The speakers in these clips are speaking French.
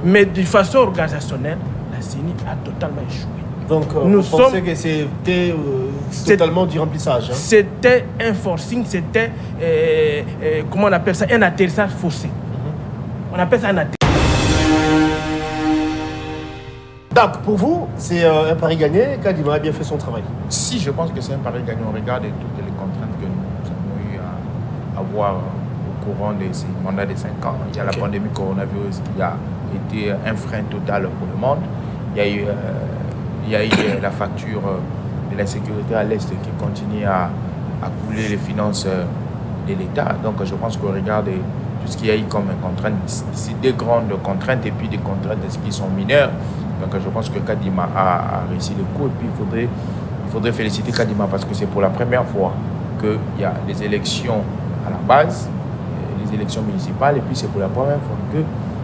Mais de façon organisationnelle, la CENI a totalement échoué. Donc, vous pensez que c'était totalement du remplissage, hein? C'était un forcing, c'était, comment on appelle ça, un atterrissage forcé. On appelle ça un atterrissage. Donc, pour vous, c'est un pari gagné. Kadima a bien fait son travail. Si, je pense que c'est un pari gagnant. Regardez toutes les contraintes que nous avons eu à avoir au courant de ces mandats de 5 ans. Il y a la pandémie coronavirus qui a été un frein total pour le monde. Il y a eu la facture de la sécurité à l'Est qui continue à couler les finances de l'État. Donc je pense qu'on regarde tout ce qu'il y a eu comme contraintes, c'est des grandes contraintes et puis des contraintes qui sont mineures. Donc je pense que Kadima a réussi le coup. Et puis il faudrait féliciter Kadima parce que c'est pour la première fois qu'il y a des élections à la base, les élections municipales, et puis c'est pour la première fois que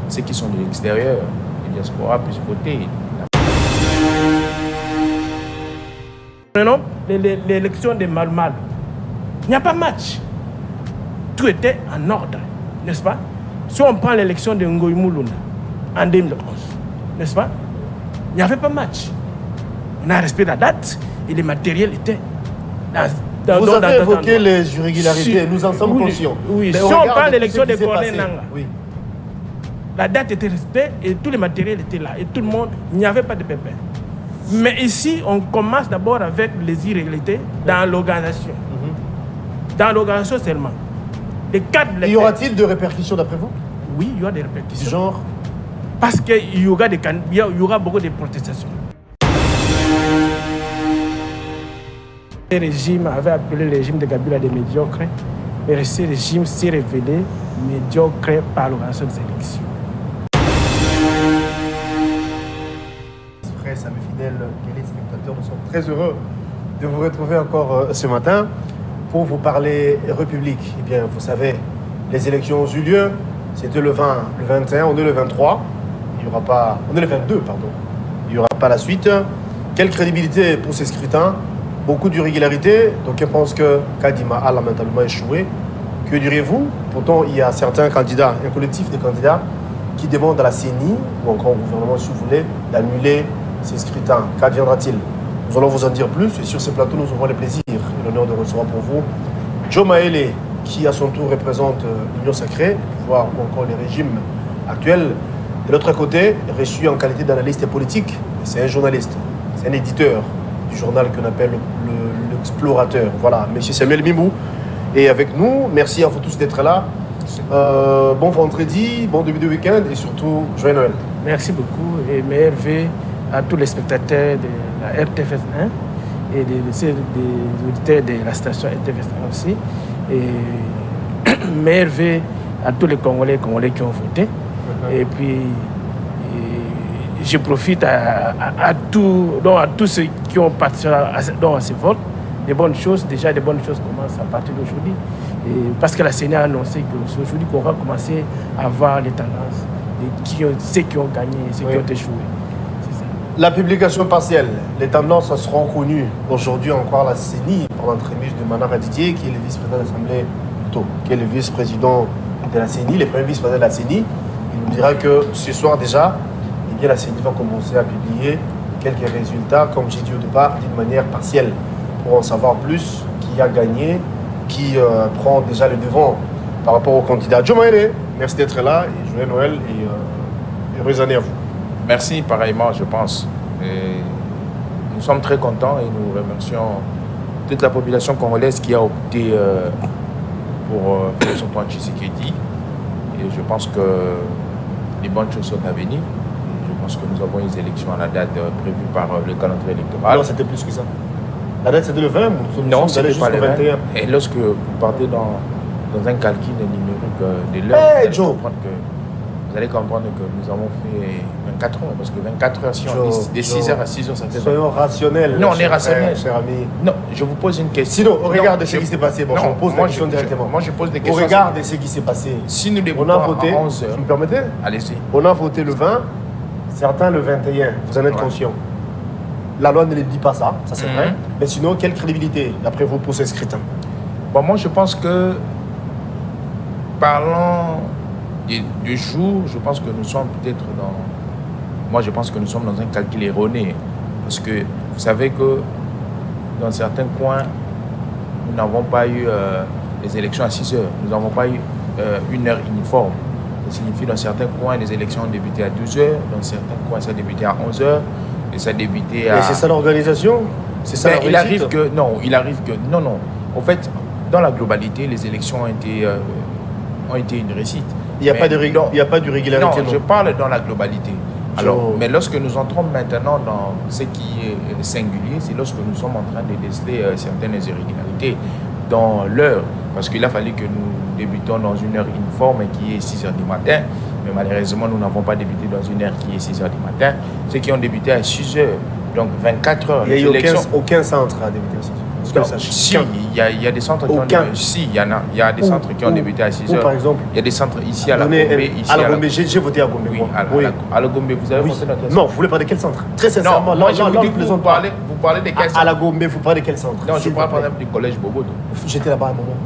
ceux qui sont de l'extérieur, les diasporas, puissent voter. Prenons l'élection de Malmal. Il n'y a pas de match. Tout était en ordre, n'est-ce pas? Si on prend l'élection de Ngoï Moulouna en 2011, n'est-ce pas? Il n'y avait pas de match. On a respecté la date et les matériels étaient Vous avez évoqué les irrégularités, nous en sommes conscients. Oui, mais si on prend l'élection de Corneille Nanga, la date était respectée et tous les matériels étaient là. Et tout le monde, il n'y avait pas de pépin. Mais ici, on commence d'abord avec les irrégularités dans l'organisation. Dans l'organisation seulement. Y aura-t-il de répercussions d'après vous? Oui, il y aura des répercussions. Genre? Parce qu'il y aura beaucoup de protestations. Le régime avait appelé le régime de Kabila de médiocre, mais ce régime s'est révélé médiocre par l'organisation des élections. Presse, amis fidèles, téléspectateurs, nous sommes très heureux de vous retrouver encore ce matin pour vous parler République. Eh bien, vous savez, les élections ont eu lieu, c'était le 20, le 21, on est le 23, il y aura pas, on est le 22, pardon, il n'y aura pas la suite. Quelle crédibilité pour ces scrutins? Beaucoup d'irrégularités, donc je pense que Kadima a lamentablement échoué. Que direz-vous? Pourtant, il y a certains candidats, un collectif de candidats qui demandent à la CENI, ou encore au gouvernement si vous voulez, d'annuler ces scrutins. Qu'adviendra-t-il? Nous allons vous en dire plus, et sur ce plateau, nous aurons le plaisir et l'honneur de recevoir pour vous Joe Maele, qui à son tour représente l'Union Sacrée, voire ou encore les régimes actuels. De l'autre côté, reçu en qualité d'analyste politique, c'est un journaliste, c'est un éditeur du journal qu'on appelle l'Explorateur. Voilà, M. Samuel Mimou est avec nous. Merci à vous tous d'être là. Bon vendredi, bon début de week-end et surtout, joyeux Noël. Merci beaucoup et mes RV à tous les spectateurs de la RTFS 1 et des auditeurs de la station RTFS 1 aussi. Et mes RV à tous les Congolais qui ont voté. Et puis, je profite à tous ceux qui ont participé à ce vote. Des bonnes choses commencent à partir d'aujourd'hui. Parce que la CENI a annoncé que c'est aujourd'hui qu'on va commencer à voir les tendances, ceux qui ont gagné et ceux qui ont échoué. C'est ça. La publication partielle, les tendances seront connues aujourd'hui encore à la CENI par l'entremise de Manara Didier, qui est le vice-président de l'Assemblée, qui est le vice-président de la CENI, le premier vice-président de la CENI. Il nous dira que ce soir déjà, la CENI va commencer à publier quelques résultats, comme j'ai dit au départ, d'une manière partielle, pour en savoir plus, qui a gagné, qui prend déjà le devant par rapport aux candidats. Joe Maele, merci d'être là, et joyeux Noël et heureuse année à vous. Merci, pareillement, je pense. Et nous sommes très contents et nous remercions toute la population congolaise qui a opté pour Félix Antoine Tshisekedi. Et je pense que les bonnes choses sont à venir. Je pense que nous avons les élections à la date prévue par le calendrier électoral. Non, c'était plus que ça. La date, c'était le 20 ou non, c'était pas le 20. 21. Et lorsque vous partez dans un calcul numérique de l'heure, vous allez comprendre que nous avons fait 24 heures. Parce que 24 heures, si on dit de 6 heures à 6 heures, ça fait... Soyons rationnels. Non, on est rationnel. Cher ami. Non, je vous pose une question. Sinon, au regard de ce qui s'est passé, bon, on pose la question directement. Moi, je pose des questions. Au regard de ce qui s'est passé, si nous on a voté, à 11 heures, vous me permettez? Allez-y. On a voté le 20, certains le 21. Vous en êtes conscients. La loi ne le dit pas ça c'est vrai. Mais sinon, quelle crédibilité, d'après vous, pour ces scrutins? Bon, moi, je pense que, parlant du jour, je pense que nous sommes peut-être dans... Moi, je pense que nous sommes dans un calcul erroné. Parce que vous savez que dans certains coins, nous n'avons pas eu les élections à 6 heures. Nous n'avons pas eu une heure uniforme. Ça signifie dans certains coins, les élections ont débuté à 12 heures. Dans certains coins, ça a débuté à 11 heures. Et ça a débuté à... Et c'est ça l'organisation? C'est ça la il arrive que... Non. En fait, dans la globalité, les élections ont été une réussite. Il n'y a pas de régularité. Non, je parle dans la globalité. Alors, mais lorsque nous entrons maintenant dans ce qui est singulier, c'est lorsque nous sommes en train de déceler certaines irrégularités dans l'heure. Parce qu'il a fallu que nous débutons dans une heure uniforme qui est 6 heures du matin. Mais malheureusement, nous n'avons pas débuté dans une heure qui est 6 heures du matin. Ceux qui ont débuté à 6 heures, donc 24 heures. Il n'y a eu aucun centre à débuter à 6 heures. Si, il y a des centres qui ont débuté. Si, il y a des centres qui ont débuté à 6 heures. Par exemple, il y a des centres ici à la Gombe. À la Gombe, j'ai voté à Gombe. Oui, à la Gombe, vous avez voté dans quel centre? Non, vous voulez parler de quel centre? Très sincèrement, moi je vous dis que vous parlez de quel centre? À la Gombe, vous parlez de quel centre? Non, je parle par exemple du collège Boboto. J'étais là-bas à un moment.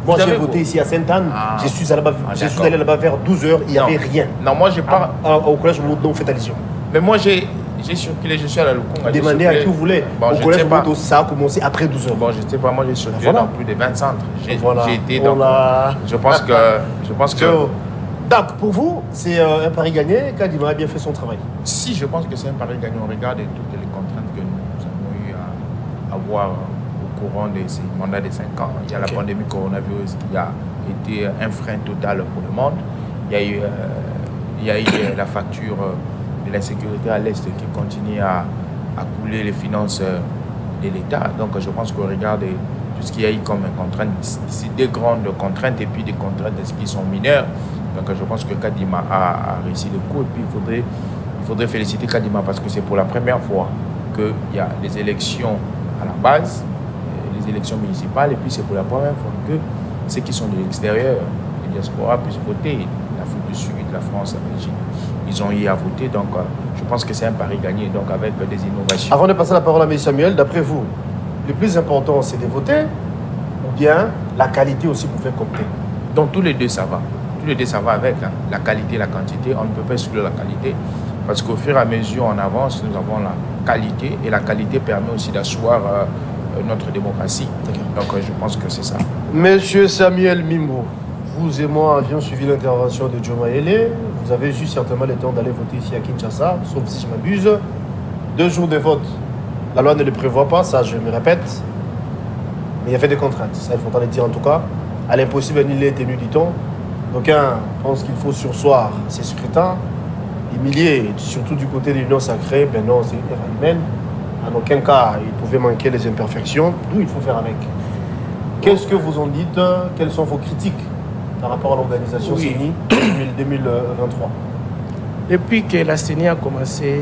Moi, j'ai voté ici à Sainte-Anne. Je suis allé là-bas vers 12h. Il n'y avait rien. Non, moi, je parle. Au collège Boboto, on fait allusion. Mais moi, j'ai circulé, je suis à la Lukonga. Demandez à qui vous voulez. Au collège Boboto, ça a commencé après 12h. Bon, je ne sais pas, moi, j'ai circulé dans plus de 20 centres. J'ai été dans. Je pense que. Donc, pour vous, c'est un pari gagné. Kadima a bien fait son travail. Si, je pense que c'est un pari gagné. On regarde toutes les contraintes que nous avons eu à avoir au courant de ces mandats de 5 ans. Il y a la pandémie coronavirus qui a été un frein total pour le monde. Il y a eu la facture de l'insécurité à l'Est qui continue à couler les finances de l'État. Donc je pense qu'on regarde tout ce qu'il y a eu comme contraintes. C'est des grandes contraintes et puis des contraintes qui sont mineures. Donc je pense que Kadima a réussi le coup. Et puis il faudrait féliciter Kadima parce que c'est pour la première fois qu'il y a des élections à la base, les élections municipales, et puis c'est pour la première fois que ceux qui sont de l'extérieur, les diasporas, puissent voter. L'Afrique du Sud, la France, la Belgique, ils ont eu à voter. Donc je pense que c'est un pari gagné, donc avec des innovations. Avant de passer la parole à M. Samuel, d'après vous, le plus important c'est de voter ou bien la qualité aussi pouvait compter? Donc tous les deux ça va. Tous les deux ça va avec la qualité et la quantité. On ne peut pas exclure la qualité parce qu'au fur et à mesure on avance, nous avons la qualité et la qualité permet aussi d'asseoir notre démocratie. Donc je pense que c'est ça. Monsieur Samuel Mimbo, vous et moi avions suivi l'intervention de Joe Mayele. Vous avez eu certainement le temps d'aller voter ici à Kinshasa, sauf si je m'abuse. 2 jours de vote. La loi ne le prévoit pas, ça je me répète. Mais il y avait des contraintes, ça il faut pas le dire en tout cas. À l'impossible, il est tenu, dit-on. D'aucuns pensent qu'il faut sursoir ces scrutins, humilier, surtout du côté de l'Union sacrée. Ben non, c'est une erreur humaine. En aucun cas, il pouvait manquer les imperfections, d'où il faut faire avec. Qu'est-ce que vous en dites? Quelles sont vos critiques par rapport à l'organisation CENI 2023? Depuis que la CENI a commencé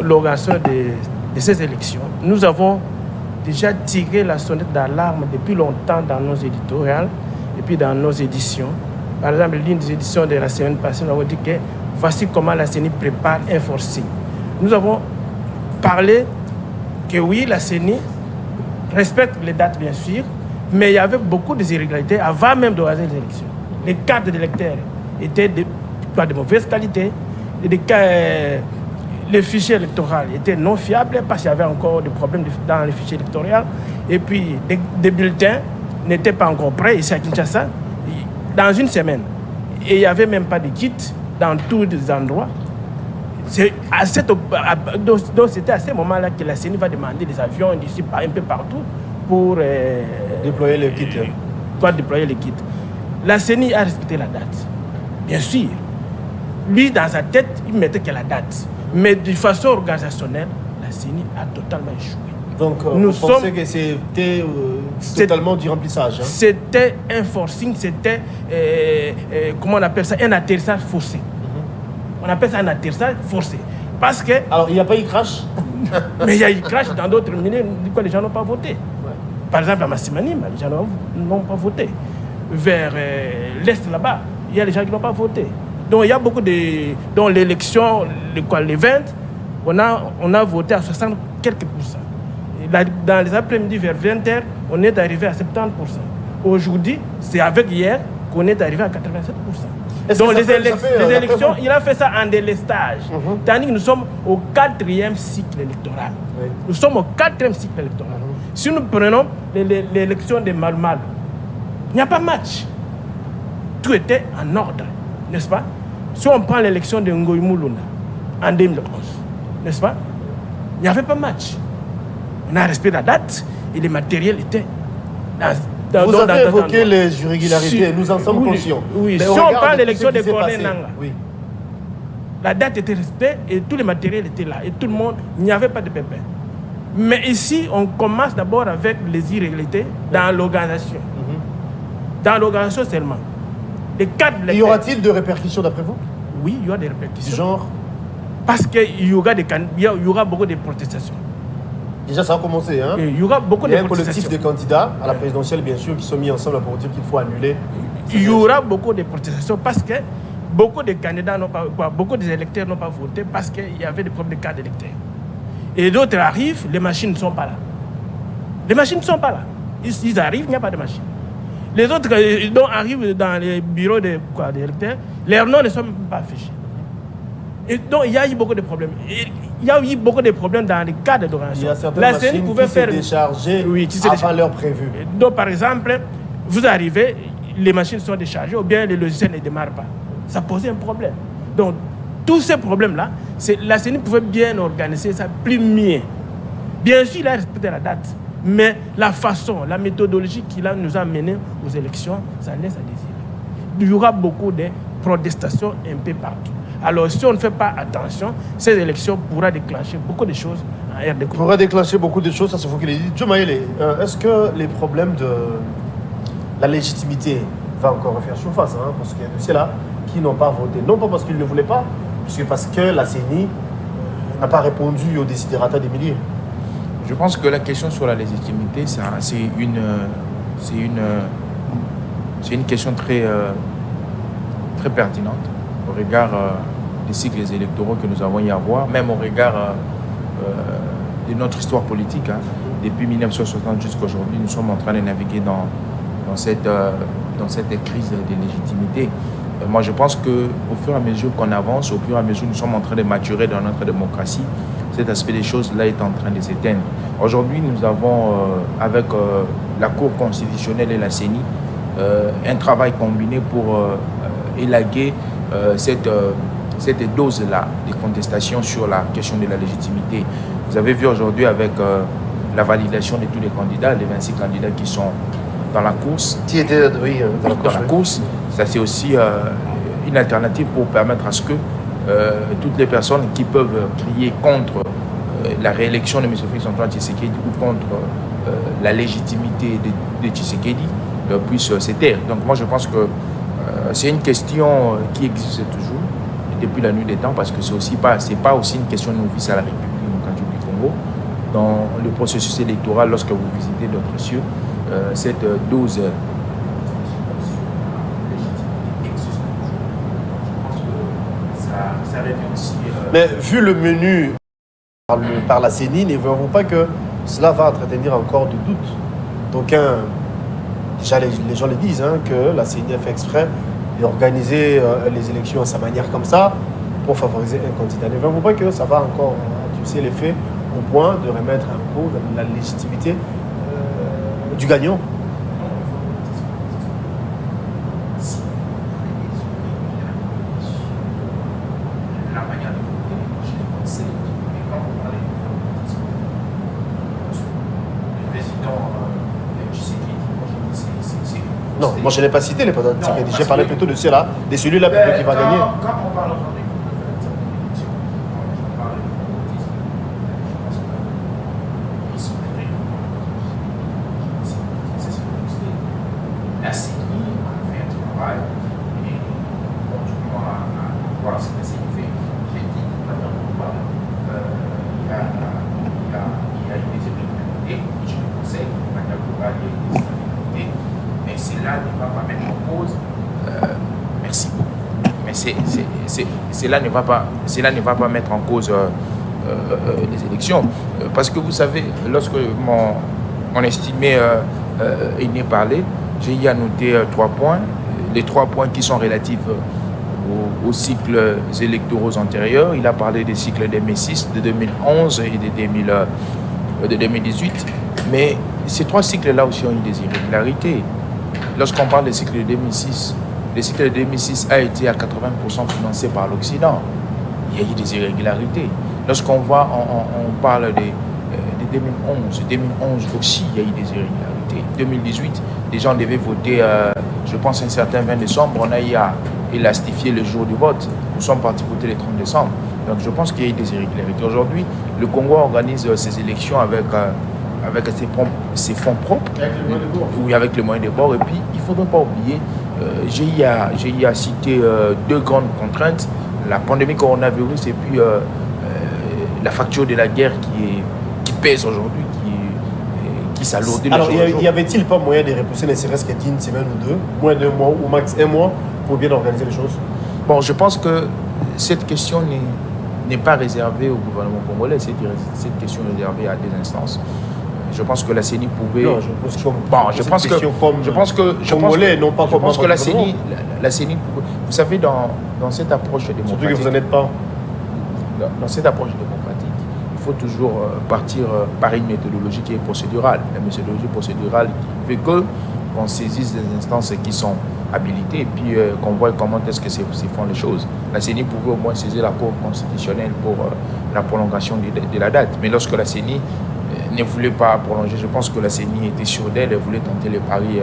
l'organisation de ces élections, nous avons déjà tiré la sonnette d'alarme depuis longtemps dans nos éditoriales et puis dans nos éditions. Par exemple, l'une des éditions de la semaine passée, nous avons dit que voici comment la CENI prépare un forcing. Nous avons parlé que oui, la CENI respecte les dates bien sûr, mais il y avait beaucoup d'irrégularités avant même d'organiser les élections. Les cartes d'électeurs étaient de mauvaise qualité, les fichiers électoraux étaient non fiables parce qu'il y avait encore des problèmes dans les fichiers électoraux. Et puis, des bulletins n'étaient pas encore prêts ici à Kinshasa dans une semaine. Et il n'y avait même pas de kits dans tous les endroits. Donc c'était à ce moment-là que la CENI va demander des avions d'ici un peu partout pour déployer les kits. Pour déployer les kits. La CENI a respecté la date, bien sûr. Lui, dans sa tête, il mettait que la date. Mais de façon organisationnelle, la CENI a totalement échoué. Donc, vous pensez que c'était totalement du remplissage? C'était un forcing, c'était, comment on appelle ça, un atterrissage forcé. On appelle ça un atterrissage forcé. Parce que... Alors, il n'y a pas eu crash? Mais il y a eu crash dans d'autres milieux, du coup, les gens n'ont pas voté. Ouais. Par exemple, à Massimanima, les gens n'ont pas voté. Vers l'Est, là-bas, il y a des gens qui n'ont pas voté. Donc, il y a beaucoup de... Dans l'élection, les 20, on a voté à 60 quelques pourcents. Dans les après-midi, vers 20h, on est arrivé à 70%. Aujourd'hui, c'est avec hier, qu'on est arrivé à 87%. Donc les élections, il a fait ça en délestage. Tandis que nous sommes au 4e cycle électoral. Oui. Nous sommes au 4e cycle électoral. Si nous prenons l'élection de Malmal, il n'y a pas match. Tout était en ordre, n'est-ce pas? Si on prend l'élection de Ngoï Moulouna en 2011, n'est-ce pas? Il n'y avait pas match. On a respecté la date et les matériels étaient Vous avez évoqué les irrégularités, nous en sommes conscients. Oui, mais si on prend l'élection de Cornet Nanga, la date était respectée et tous les matériels étaient là. Et tout le monde, il n'y avait pas de pépin. Mais ici, on commence d'abord avec les irrégularités dans l'organisation. Dans l'organisation seulement. Y aura-t-il de répercussions d'après vous? Oui, il y aura des répercussions. Du genre? Parce qu'il y aura beaucoup de protestations. Déjà, ça a commencé. Hein? Il y aura beaucoup de protestations. Il y a un collectif de candidats à la présidentielle, bien sûr, qui sont mis ensemble pour dire qu'il faut annuler. Il y aura beaucoup de protestations parce que beaucoup de candidats beaucoup d'électeurs n'ont pas voté parce qu'il y avait des problèmes de cartes d'électeurs. Et d'autres arrivent, les machines ne sont pas là. Les machines ne sont pas là. Ils arrivent, il n'y a pas de machine. Les autres arrivent dans les bureaux d'électeurs, leurs noms ne sont même pas affichés. Et donc, il y a eu beaucoup de problèmes. Il y a eu beaucoup de problèmes dans les cadres d'organisation. Il y a certaines machines qui se décharger avant l'heure prévue. Donc, par exemple, vous arrivez, les machines sont déchargées ou bien les logiciels ne démarrent pas. Ça posait un problème. Donc, tous ces problèmes-là, la CENI pouvait bien organiser ça plus mieux. Bien sûr, il a respecté la date. Mais la façon, la méthodologie qui nous a menés aux élections, ça laisse à désirer. Il y aura beaucoup de protestations un peu partout. Alors, si on ne fait pas attention, ces élections pourraient déclencher beaucoup de choses en RDC. Pourra déclencher beaucoup de choses, ça se faut qu'il ait dit. Joe Mayele, est-ce que les problèmes de la légitimité vont encore refaire surface, hein? Parce qu'il y a de ceux-là qui n'ont pas voté, non pas parce qu'ils ne voulaient pas, mais parce que la CENI n'a pas répondu aux desiderata des milliers. Je pense que la question sur la légitimité, c'est une question très, très pertinente au regard des cycles électoraux que nous avons y à voir, même au regard de notre histoire politique. Hein. Depuis 1960 jusqu'à aujourd'hui, nous sommes en train de naviguer dans cette crise de légitimité. Moi, je pense qu'au fur et à mesure qu'on avance, au fur et à mesure que nous sommes en train de maturer dans notre démocratie, cet aspect des choses-là est en train de s'éteindre. Aujourd'hui, nous avons, avec la Cour constitutionnelle et la CENI, un travail combiné pour élaguer cette dose-là de contestation sur la question de la légitimité. Vous avez vu aujourd'hui avec la validation de tous les candidats, les 26 candidats qui sont dans la course. Qui étaient dans la course, ça c'est aussi une alternative pour permettre à ce que toutes les personnes qui peuvent crier contre la réélection de M. Félix-Antoine Tshisekedi ou contre la légitimité de Tshisekedi puissent se taire. Donc moi je pense que c'est une question qui existe toujours depuis la nuit des temps, parce que c'est pas aussi une question novice à la République démocratique du Congo. Dans le processus électoral, lorsque vous visitez d'autres cieux, cette dose ça revient aussi. Mais vu le menu par la CENI, ne voyez-vous pas que cela va entretenir encore de doutes? Donc, déjà les gens le disent, hein, que la CENI a fait exprès d'organiser les élections à sa manière comme ça pour favoriser un candidat. Ne voyez-vous pas que ça va encore adoucir les faits au point de remettre en cause la légitimité du gagnant? Non, moi je n'ai pas cité les présidents. J'ai parlé plutôt de ceux-là, de celui-là plutôt qui va gagner. Quand on parle aujourd'hui la CENI a fait un travail et continuons à voir ce que la CENI fait. J'ai dit, maintenant qu'on parle, il y a eu des irrégularités, je le conseille, de manière globale, il y a eu des irrégularités, mais cela ne va pas mettre en cause, merci beaucoup, mais cela ne va pas mettre en cause les élections, parce que vous savez, lorsque mon estimé Aîné parlait, j'ai y annoté 3 points. les 3 points qui sont relatifs aux cycles électoraux antérieurs. Il a parlé des cycles de 2006, de 2011 et de 2018. Mais ces 3 cycles-là aussi ont eu des irrégularités. Lorsqu'on parle des cycles de 2006, le cycle de 2006 a été à 80% financé par l'Occident. Il y a eu des irrégularités. Lorsqu'on on parle de 2011 aussi, il y a eu des irrégularités. 2018, les gens devaient voter, je pense, un certain 20 décembre. On a eu à élastifier le jour du vote. Nous sommes partis voter le 30 décembre. Donc je pense qu'il y a eu des irrégularités. Aujourd'hui, le Congo organise ses élections avec ses fonds propres. Avec les moyens de bord. Oui, avec les moyens de bord. Et puis, il ne faudrait pas oublier, j'ai eu à citer 2 grandes contraintes. La pandémie coronavirus et puis la facture de la guerre qui pèse aujourd'hui, qui s'alourdit. Alors, y avait-il pas moyen de repousser ne serait-ce qu'une semaine ou 2, moins d'1 mois ou max 1 mois pour bien organiser les choses? Bon, je pense que cette question n'est pas réservée au gouvernement congolais, cette question est réservée à des instances. Je pense que la CENI pouvait. Non, je pense comme. Bon, je pense que la CENI pouvait. Vous savez, dans cette approche démocratique. Surtout que vous n'en êtes pas. Dans cette approche démocratique, il faut toujours partir par une méthodologie qui est procédurale. La méthodologie procédurale qui fait qu'on saisisse des instances qui sont habilitées et puis qu'on voit comment est-ce que se font les choses. La CENI pouvait au moins saisir la Cour constitutionnelle pour la prolongation de la date. Mais lorsque la CENI ne voulait pas prolonger, je pense que la CENI était sûre d'elle, elle voulait tenter les paris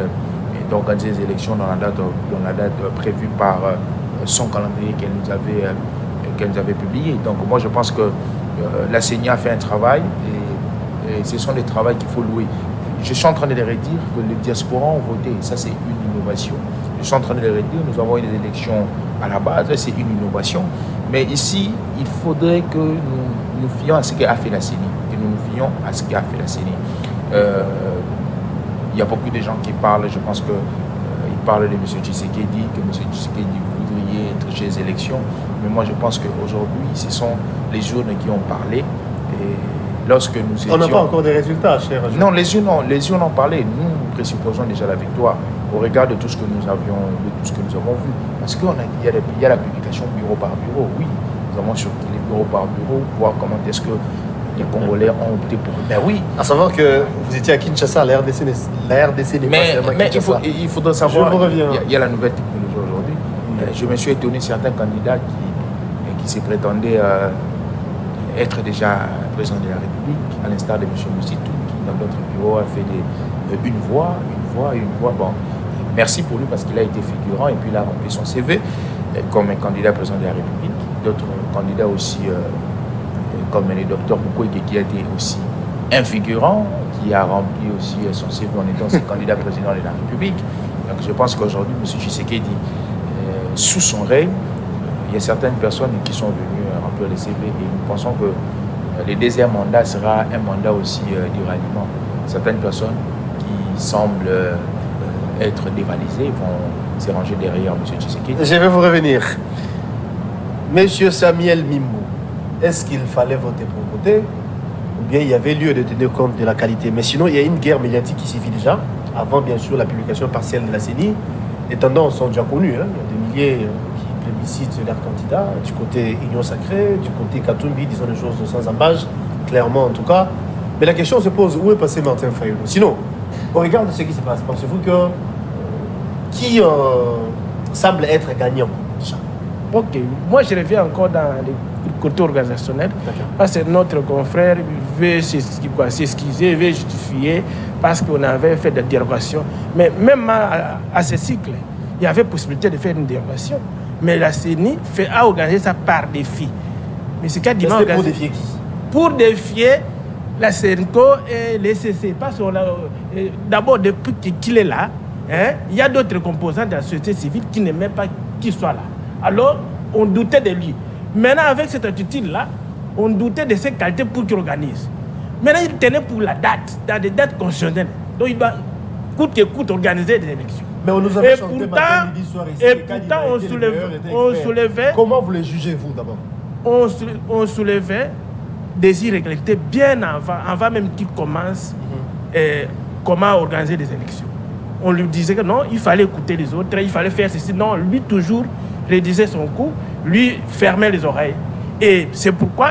d'organiser les élections dans la date prévue par son calendrier qu'elle nous avait publié. Donc moi je pense que la CENI a fait un travail et ce sont des travaux qu'il faut louer. Je suis en train de leur dire que les diasporas ont voté, ça c'est une innovation. Je suis en train de leur dire, nous avons eu des élections à la base, c'est une innovation. Mais ici, il faudrait que nous fions à ce qu'a fait la CENI, que nous nous fions à ce qu'a fait la CENI. Il y a beaucoup de gens qui parlent, je pense qu'ils parlent de M. Tshisekedi, que M. Tshisekedi voudrait être chez les élections. Mais moi, je pense qu'aujourd'hui, ce sont les urnes qui ont parlé. Et lorsque nous étions... On n'a pas encore des résultats, cher. Non, les urnes ont parlé. Nous présupposons déjà la victoire au regard de tout ce que nous avons vu. Parce qu'il y a la publication bureau par bureau. Oui, nous avons surtout les bureaux par bureau, voir comment est-ce que les Congolais ont opté pour... Ben oui. À savoir que vous étiez à Kinshasa, la RDC n'est pas seulement Kinshasa. Il faudrait savoir, je reviens. Il y a la nouvelle technologie aujourd'hui. Je me suis étonné certains candidats qui se prétendaient être déjà président de la République, à l'instar de M. Moussitou, qui dans d'autres bureaux a fait une voix. Bon, merci pour lui parce qu'il a été figurant et puis il a rempli son CV comme un candidat président de la République. D'autres candidats aussi, comme le docteur Mukwege, qui a été aussi un figurant, qui a rempli aussi son CV en étant candidat président de la République. Donc je pense qu'aujourd'hui, M. Tshisekedi, sous son règne, il y a certaines personnes qui sont venues remplir les CV et nous pensons que le deuxième mandat sera un mandat aussi du ralliement. Certaines personnes qui semblent être dévalisées vont se ranger derrière M. Tshisekedi. Je vais vous revenir. Monsieur Samuel Mimou, est-ce qu'il fallait voter pour voter ou bien il y avait lieu de tenir compte de la qualité? Mais sinon, il y a une guerre médiatique qui suffit déjà, avant bien sûr la publication partielle de la CENI. Les tendances sont déjà connues. Hein. Il y a des milliers qui plébiscitent leurs candidats, du côté Union Sacrée, du côté Katumbi, disons les choses sans embâche, clairement en tout cas. Mais la question se pose, où est passé Martin Fayulu? Sinon, au regard de ce qui se passe, pensez-vous que qui semble être gagnant? Ok, moi je reviens encore dans le côté organisationnel, parce que notre confrère veut s'excuser, veut justifier, parce qu'on avait fait des dérogations. Mais même à ce cycle, il y avait possibilité de faire une dérogation. Mais la CENI a organisé ça par défi. Mais c'est pour défier qui? Pour défier la CENCO et les CC. Parce qu'on d'abord, depuis qu'il est là, hein, il y a d'autres composants de la société civile qui n'aimaient pas qu'il soit là. Alors, on doutait de lui. Maintenant, avec cette attitude-là, on doutait de ses qualités pour qu'il organise. Maintenant, il tenait pour la date, dans des dates constitutionnelles. Donc, il doit, coûte que coûte, organiser des élections. Mais on nous avait chanté matin, midi, soir ici. Et pourtant, on soulevait... Comment vous les jugez, vous, d'abord? On soulevait des irrégularités bien avant même qu'il commence comment organiser des élections. on lui disait que non, il fallait écouter les autres, il fallait faire ceci. Non, lui toujours réduisait son coup, lui fermait les oreilles. Et c'est pourquoi,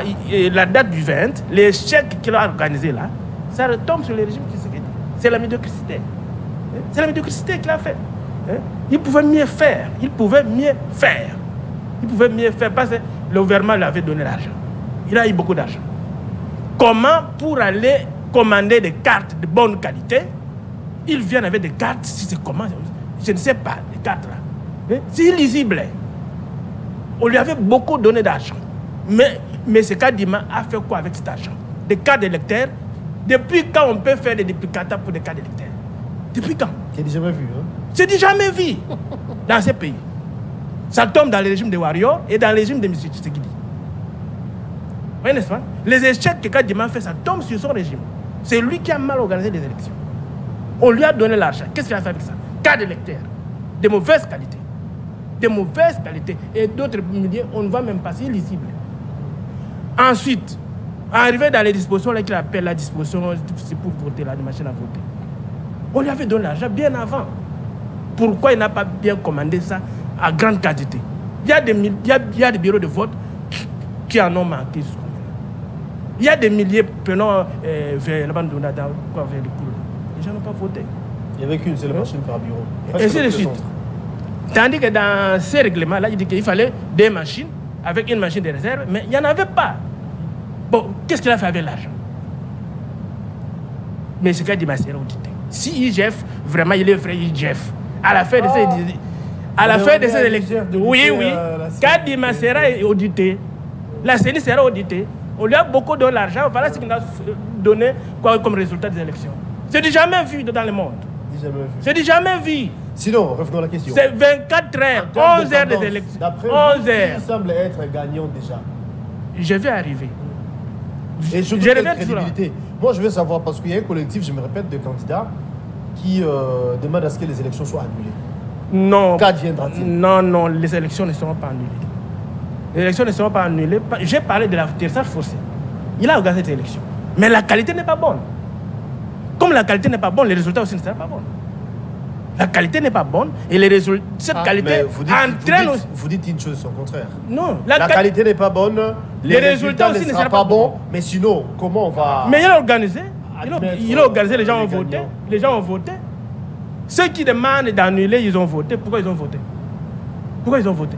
la date du 20, les chèques qu'il a organisés là, ça retombe sur le régime Tshisekedi. C'est la médiocrité. C'est la médiocrité qu'il a fait. Il pouvait mieux faire. Il pouvait mieux faire parce que le gouvernement lui avait donné l'argent. Il a eu beaucoup d'argent. Comment pour aller commander des cartes de bonne qualité, ils viennent avec des cartes, si c'est comment, je ne sais pas, les cartes là. C'est illisible. On lui avait beaucoup donné d'argent. Mais ce Kadima a fait quoi avec cet argent? Des cartes d'électeurs. Depuis quand on peut faire des duplicata pour des cartes d'électeurs? Depuis quand? C'est jamais vu. Hein? C'est jamais vu dans ces pays. Ça tombe dans le régime des warriors et dans le régime de M. Tshisekedi. Oui, n'est-ce pas? Les échecs que Kadima fait, ça tombe sur son régime. C'est lui qui a mal organisé les élections. On lui a donné l'argent. Qu'est-ce qu'il a fait avec ça? Cartes d'électeurs. De mauvaise qualité. De mauvaise qualité. Et d'autres milliers, on ne va même pas, c'est illisible. Ensuite, arrivé dans les dispositions là qu'il appelle la disposition, c'est pour voter, la machine à voter. On lui avait donné l'argent bien avant. Pourquoi il n'a pas bien commandé ça à grande quantité? Il y a des bureaux de vote qui en ont manqué. Il y a des milliers, prenons vers la bande de Nada, vers les cours. Les gens n'ont pas voté. Il n'y avait qu'une seule machine par bureau. Et ainsi de suite. Tandis que dans ces règlements-là, il dit qu'il fallait des machines avec une machine de réserve, mais il n'y en avait pas. Bon, qu'est-ce qu'il a fait avec l'argent? Mais ce qu'a dit Massera audité. Si IGF, vraiment, il est vrai IGF, à la fin de ces élections, oui, quand Massera est audité, la CENI sera auditée, on lui a beaucoup donné l'argent, voilà ce qu'il a donné comme résultat des élections. C'est du jamais vu dans le monde. C'est du jamais vu. Sinon, revenons à la question. C'est 24 heures, 11 heures des élections. D'après 11 heures. Il semble être gagnant déjà. Je vais arriver. Et surtout, quelle crédibilité. Moi, je veux savoir, parce qu'il y a un collectif, je me répète, de candidats qui demandent à ce que les élections soient annulées. Non. Qu'adviendra-t-il? Non, les élections ne seront pas annulées. Les élections ne seront pas annulées. J'ai parlé de la tierçage forcée. Il a organisé cette élection. Mais la qualité n'est pas bonne. Comme la qualité n'est pas bonne, les résultats aussi ne seront pas bons. La qualité n'est pas bonne et les résultats, cette qualité entraîne aussi. Vous dites une chose, au contraire. Non, la qualité n'est pas bonne, les résultats aussi ne seront pas bons. Mais sinon, comment on va... Mais il a organisé. Il a organisé, les gens ont voté. Les gens ont voté. Ceux qui demandent d'annuler, ils ont voté. Pourquoi ils ont voté? Pourquoi ils ont voté?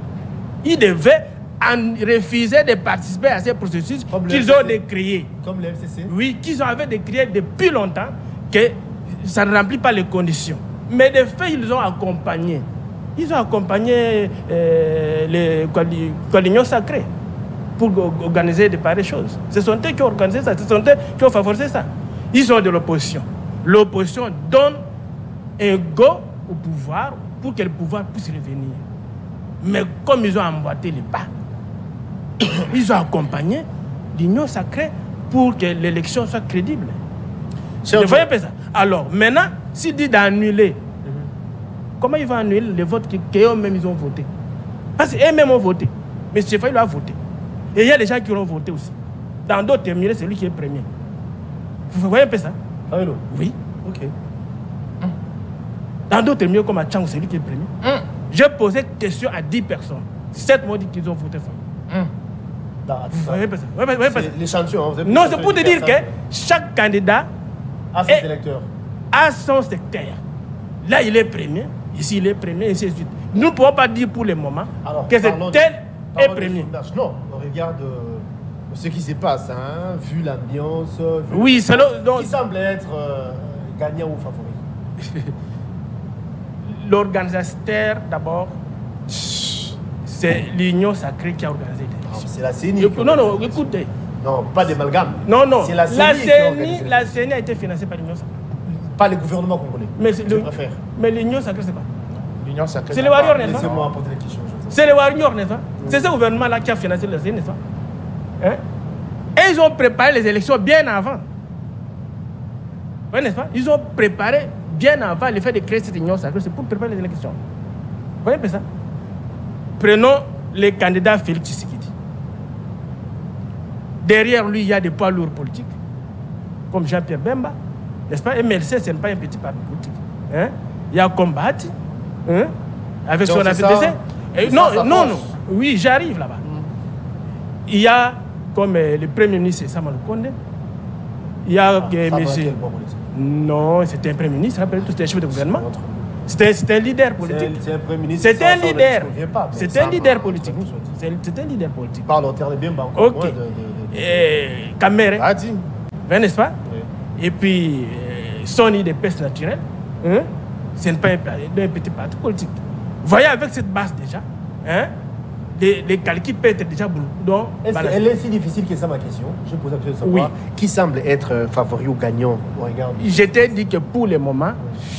Ils devaient refuser de participer à ces processus qu'ils ont décriés. Comme le FCC? Oui, qu'ils avaient décriés depuis longtemps, que ça ne remplit pas les conditions. Mais de fait, ils ont accompagné. Ils ont accompagné l'Union sacrée pour organiser de pareilles choses. Ce sont eux qui ont organisé ça, ce sont eux qui ont favorisé ça. Ils sont de l'opposition. L'opposition donne un go au pouvoir pour que le pouvoir puisse revenir. Mais comme ils ont emboîté les pas, ils ont accompagné l'Union sacrée pour que l'élection soit crédible. Vous voyez un peu ça? Alors, maintenant, s'il dit d'annuler, comment ils vont annuler les votes qu'eux-mêmes ils ont voté? Parce qu'eux-mêmes ont voté. Mais M. Faye a voté. Et il y a des gens qui l'ont voté aussi. Dans d'autres terminaux, c'est lui qui est premier. Vous voyez un peu ça? Ah oui, oui. Ok. Dans d'autres terminaux comme à Tchang, c'est lui qui est premier. J'ai posé question à 10 personnes. 7 m'ont dit qu'ils ont voté ça. Vous voyez un peu ça? L'échantillon. Non, c'est pour te dire que chaque candidat a ses électeurs. À son secteur. Là, il est premier. Ici, il est premier, et ainsi de suite. Nous ne pouvons pas dire pour le moment que c'est tel est premier. Non, on regarde ce qui se passe, hein, vu l'ambiance. Oui, c'est qui semble être gagnant ou favori. L'organisateur, d'abord, c'est l'Union sacrée qui a organisé l'élection. C'est la CENI. Non, écoutez. Non, pas d'amalgame. Non. C'est la CENI. La CENI a été financée par l'Union sacrée. Pas le gouvernement congolais. Mais l'Union sacrée, c'est quoi? L'Union sacrée. C'est les Warriors, n'est-ce pas? Laissez-moi poser la question. C'est les Warriors, n'est-ce pas? C'est ce gouvernement-là qui a financé la CENI, n'est-ce pas? Et ils ont préparé les élections bien avant. Oui, n'est-ce pas? Ils ont préparé bien avant le fait de créer cette union sacrée, c'est pour préparer les élections. Vous voyez un peu ça? Prenons les candidats Félix Tshisekedi. Derrière lui, il y a des poids lourds politiques, comme Jean-Pierre Bemba, n'est-ce pas? MLC, ce n'est pas un petit parti politique. il y a Combati, hein, avec Donc, son c'est APTC. ça, c'est Non, ça, sa non, non. force. Oui, j'arrive là-bas. Il y a, comme le Premier ministre, c'est Samuel Konde. Il y a Ça va, monsieur... quel bon politique. Non, c'était un Premier ministre, rappelez-vous, c'était un chef de gouvernement. Notre- C'était un leader politique. C'est un premier ministre. C'était un ça, on ne leader. disconvient pas, mais C'était ça, un leader entre politique. nous, soit dit. C'était un leader politique. Parle en termes bien, encore Ok. moins Et Kamere, Ah, dis. n'est-ce pas? Oui. Et puis, Sony des pestes naturelles, hein? Ce n'est pas un petit parti politique. Voyez, avec cette base déjà, hein? Les calculs peuvent être déjà donc, Est-ce balancés. qu'elle est si difficile que ça, ma question? Je pose la question de savoir Oui. qui semble être favori ou gagnant au regard du- Je t'ai dit que pour le moment,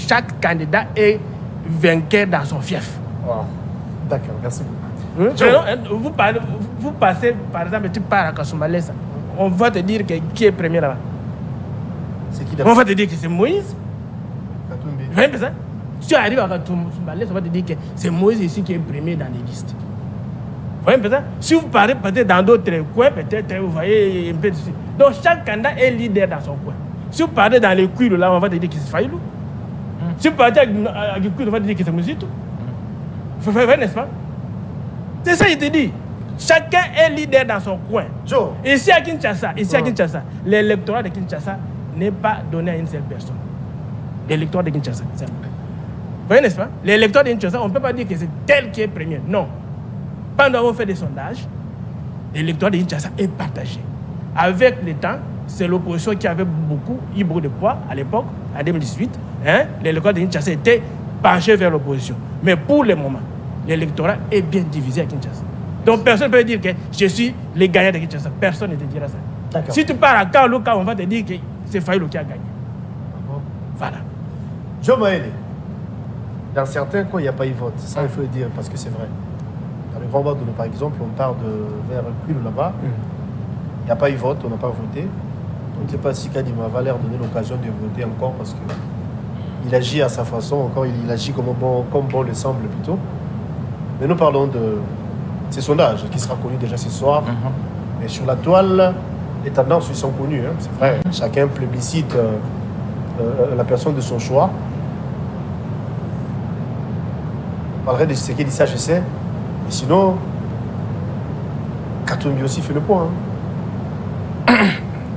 chaque candidat est vainqueur dans son fief. Wow. D'accord, merci beaucoup. Hein? Vous passez, par exemple, tu pars à Kasumbalesa, on va te dire qui est premier là-bas. C'est qui On d'abord? va te dire que c'est Moïse. Katumbi. Vous voyez ça? Si tu arrives à Kasumbalesa, on va te dire que c'est Moïse ici qui est premier dans les listes. Vous voyez ça? Si vous parlez peut-être dans d'autres coins, peut-être vous voyez un peu dessus. Donc chaque candidat est leader dans son coin. Si vous parlez dans les cuirs là, on va te dire que c'est Faïlou. Si vous parlez avec les cuirs, on va te dire que c'est Mousito. Vous voyez, n'est-ce pas? C'est ça, il te dit. Chacun est leader dans son coin. Joe. Ici à Kinshasa, l'électorat de Kinshasa n'est pas donné à une seule personne. L'électorat de Kinshasa, c'est ça. Vous voyez, n'est-ce pas? L'électorat de Kinshasa, on ne peut pas dire que c'est tel qui est premier. Non. Pendant qu'on fait des sondages, l'électorat de Kinshasa est partagé. Avec le temps, c'est l'opposition qui avait eu beaucoup de poids à l'époque, en 2018. Hein? L'électorat de Kinshasa était penché vers l'opposition. Mais pour le moment, l'électorat est bien divisé à Kinshasa. Donc personne ne peut dire que je suis le gagnant de Kinshasa. Personne ne te dira ça. D'accord. Si tu pars à Kaoluka, on va te dire que c'est Faïlou qui a gagné. Voilà. Joe Maëlé. Dans certains coins, il n'y a pas eu vote. Ça, il faut le dire, parce que c'est vrai. Dans le Grand Badoulou, par exemple, on part vers Kulu là-bas. Il n'y a pas eu vote, on n'a pas voté. On ne sait pas si Kadima va leur donner l'occasion de voter encore, parce qu'il agit à sa façon, encore il agit comme bon le semble plutôt. Mais nous parlons de ces sondages qui sera connu déjà ce soir. Mais sur la toile, les tendances sont connues, hein, c'est vrai. Chacun plébiscite la personne de son choix. On parlerait de ce qu'il dit ça, je sais. Mais sinon, Katumbi aussi fait le point. Hein.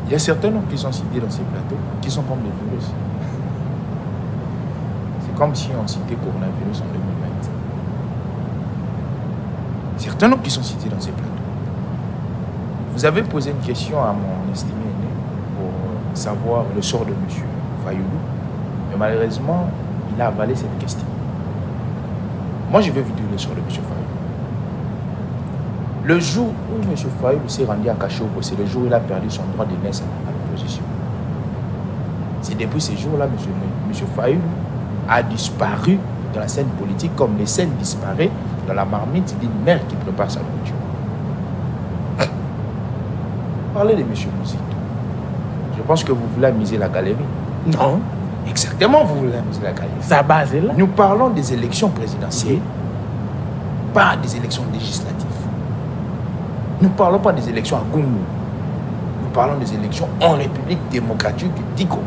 Il y a certains noms qui sont cités dans ces plateaux qui sont comme des virus. C'est comme si on citait coronavirus en 2020. Certains noms qui sont cités dans ces plateaux. Vous avez posé une question à mon estimé aîné pour savoir le sort de M. Fayoulou. Mais malheureusement, il a avalé cette question. Moi, je vais vous dire le sort de M. Fayoulou. Le jour où M. Fayoulou s'est rendu à Kachopo, c'est le jour où il a perdu son droit de naissance à l'opposition. C'est depuis ce jour-là M. Fayoulou a disparu dans la scène politique comme les scènes disparaissent dans la marmite d'une mère qui prépare sa nourriture. Parlez de M. Mouzito. Je pense que vous voulez amuser la galerie. Non. Exactement, vous voulez amuser la galerie. Sa base est là. Nous parlons des élections présidentielles, pas des élections législatives. Nous ne parlons pas des élections à Gungu. Nous parlons des élections en République démocratique du Congo.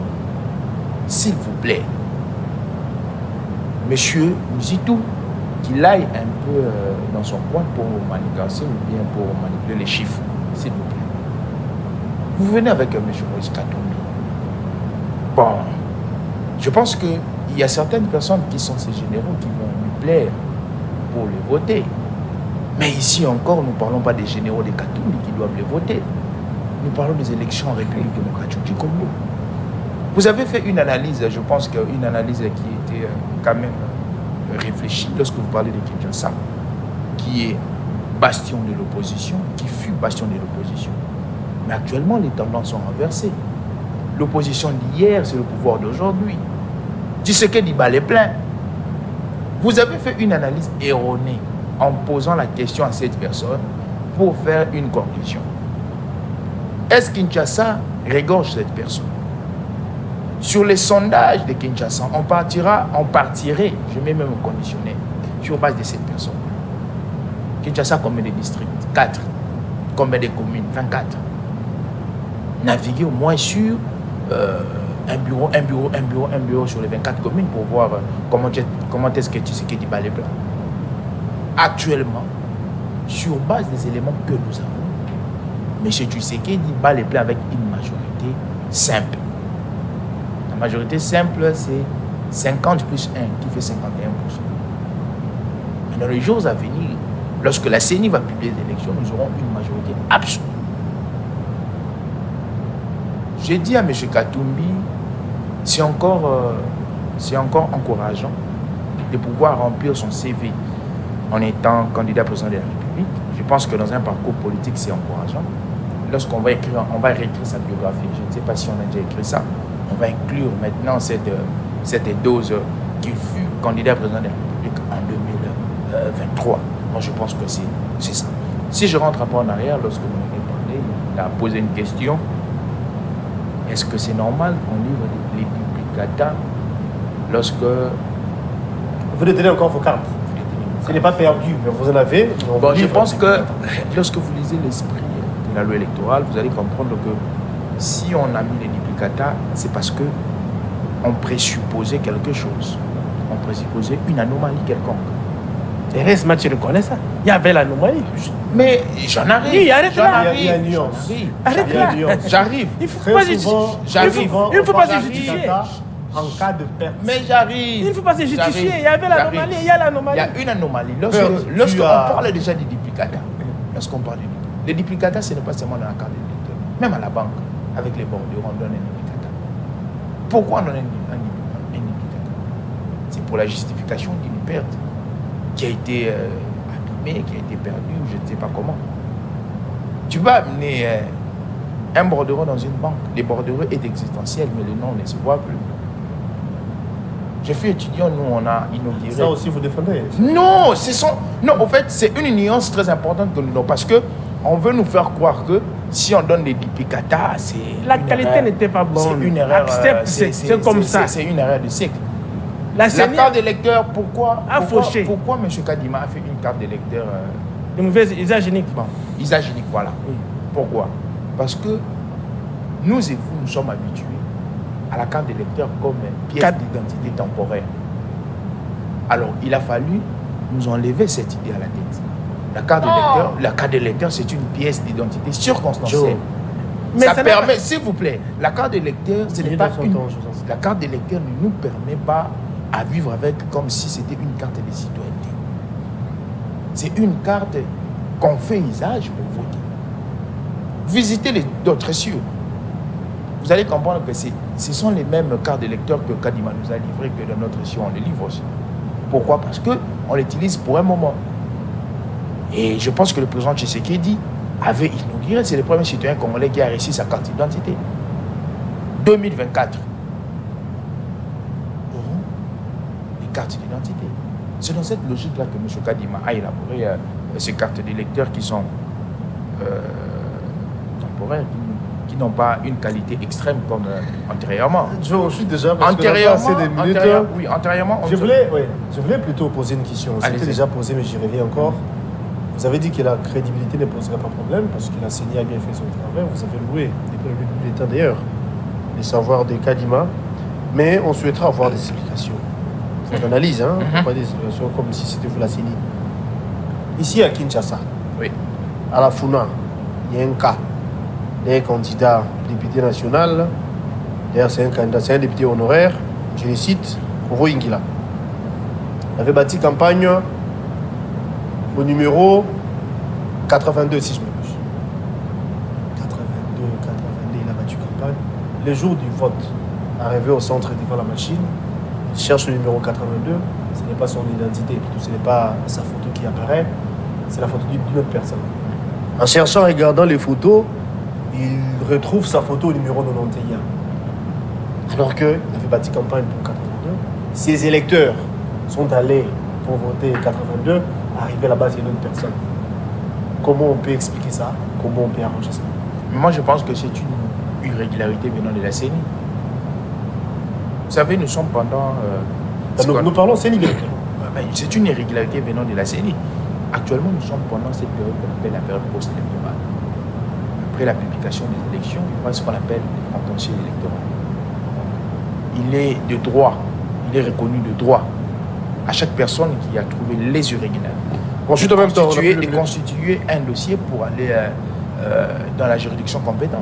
S'il vous plaît, Monsieur Mouzito, qu'il aille un peu dans son coin pour manigancer ou bien pour manipuler les chiffres, s'il vous plaît. Vous venez avec M. Moïse Katumbi. Bon, je pense qu'il y a certaines personnes qui sont ces généraux qui vont lui plaire pour les voter. Mais ici encore, nous ne parlons pas des généraux de Katumbi qui doivent les voter. Nous parlons des élections en République démocratique du Congo. Vous avez fait une analyse, je pense qu'une analyse qui était quand même réfléchie lorsque vous parlez de Kinshasa, qui est bastion de l'opposition, qui fut bastion de l'opposition. Mais actuellement, les tendances sont renversées. L'opposition d'hier, c'est le pouvoir d'aujourd'hui. Tshisekedi bat les pleins. Vous avez fait une analyse erronée en posant la question à cette personne pour faire une conclusion. Est-ce que Kinshasa regorge cette personne? Sur les sondages de Kinshasa, on partirait, je vais même conditionner, sur base de cette personne. Kinshasa, combien de districts? 4. Combien de communes? 24. Naviguer au moins sur un bureau sur les 24 communes pour voir comment est-ce que Tshisekedi bat les plans. Actuellement, sur base des éléments que nous avons, M. Tshisekedi bat les plans avec une majorité simple. La majorité simple, c'est 50 plus 1 qui fait 51%. Mais dans les jours à venir, lorsque la CENI va publier les élections, nous aurons une majorité absolue. J'ai dit à M. Katumbi, c'est encore encourageant de pouvoir remplir son CV en étant candidat président de la République. Je pense que dans un parcours politique, c'est encourageant. Lorsqu'on va écrire, on va réécrire sa biographie. Je ne sais pas si on a déjà écrit ça. On va inclure maintenant cette dose qu'il fut candidat président de la République en 2023. Moi, je pense que c'est ça. Si je rentre un peu en arrière, lorsque vous m'avez parlé, il a posé une question. Est-ce que c'est normal qu'on livre les duplicata lorsque... Vous détenez encore vos cartes. Ce n'est pas perdu, mais vous en avez. Bon, je pense que lorsque vous lisez l'esprit de la loi électorale, vous allez comprendre que si on a mis les duplicata, c'est parce que on présupposait quelque chose. On présupposait une anomalie quelconque. Heureusement, tu reconnais ça. Il y avait l'anomalie. Mais j'en arrive. Oui, arrête là. Il y a une nuance. Arrête là. J'arrive. Il ne faut Très pas souvent, justifier. Il ne faut pas se justifier. En cas de perte. Mais j'arrive. Il ne faut pas se justifier. Il y avait l'anomalie. Il y a l'anomalie. Il y a une anomalie. Lorsqu'on parle déjà des duplicata, lorsqu'on parle des duplicata, ce n'est pas seulement dans la carte d'électeur. Même à la banque, avec les bordereaux, on donne un duplicata. Pourquoi on donne un duplicata? C'est pour la justification d'une perte qui a été abîmée, qui a été perdue, je ne sais pas comment. Tu vas amener un bordereau dans une banque. Les bordereaux est existentiel, mais le nom ne se voit plus. Je suis étudiant, nous, on a inauguré... Ça aussi, vous défendez? Non, non, en fait, c'est une nuance très importante que nous avons, parce qu'on veut nous faire croire que si on donne des duplicata, c'est... La qualité n'était pas bonne. C'est une erreur. Accepte, c'est comme ça. C'est une erreur de siècle. La carte d'électeur, pourquoi M. Kadima a fait une carte d'électeur de mauvais usage unique. Bon, usage unique, voilà. Oui. Pourquoi? Parce que nous et vous, nous sommes habitués à la carte d'électeur comme pièce d'identité temporaire. Alors, il a fallu nous enlever cette idée à la tête. La carte d'électeur, c'est une pièce d'identité circonstancielle. Mais ça permet, s'il vous plaît, la carte d'électeur, ce n'est pas la carte d'électeur ne nous permet pas à vivre avec comme si c'était une carte de citoyenneté. C'est une carte qu'on fait usage pour voter. Visitez d'autres cieux. Vous allez comprendre que ce sont les mêmes cartes d'électeurs que Kadima nous a livrées que dans notre cieux, on les livre aussi. Pourquoi? Parce qu'on l'utilise pour un moment. Et je pense que le président Tshisekedi avait inauguré, c'est le premier citoyen congolais qui a réussi sa carte d'identité. 2024. Cartes d'identité. C'est dans cette logique-là que M. Kadima a élaboré ces cartes d'électeurs qui sont temporaires, qui n'ont pas une qualité extrême comme antérieurement. Je suis déjà parce antérieurement, des minutes. Oui, antérieurement. Je voulais plutôt poser une question. C'était déjà posé, mais j'y reviens encore. Vous avez dit que la crédibilité ne poserait pas problème parce que la CENI a bien fait son travail. Vous avez loué, depuis le début de l'État d'ailleurs, les savoirs de Kadima. Mais on souhaitera avoir des explications. Des analyses, hein, pas des explications comme si c'était vous la CENI. Ici à Kinshasa, oui. À la Funa, il y a un cas d'un candidat député national. D'ailleurs, c'est un député honoraire, je le cite, Koro Ingila. Il avait bâti campagne au numéro 82, si je me trompe. 82, il a battu campagne. Le jour du vote, arrivé au centre devant la machine, il cherche le numéro 82, ce n'est pas son identité, ce n'est pas sa photo qui apparaît, c'est la photo d'une autre personne. En cherchant, en regardant les photos, il retrouve sa photo au numéro 91. Alors qu'il avait bâti campagne pour 82. Ses électeurs sont allés pour voter 82, arrivé là-bas, c'est une autre personne. Comment on peut expliquer ça? Comment on peut arranger ça? Moi, je pense que c'est une irrégularité venant de la CENI. Vous savez, nous sommes pendant... nous parlons CENI. C'est une irrégularité venant de la CENI. Actuellement, nous sommes pendant cette période qu'on appelle la période post-électorale. Après la publication des élections, il y aura ce qu'on appelle le contentieux électoral. il est de droit, il est reconnu de droit à chaque personne qui a trouvé les irréguliarités. Ensuite, en même temps, de constituer un dossier pour aller dans la juridiction compétente.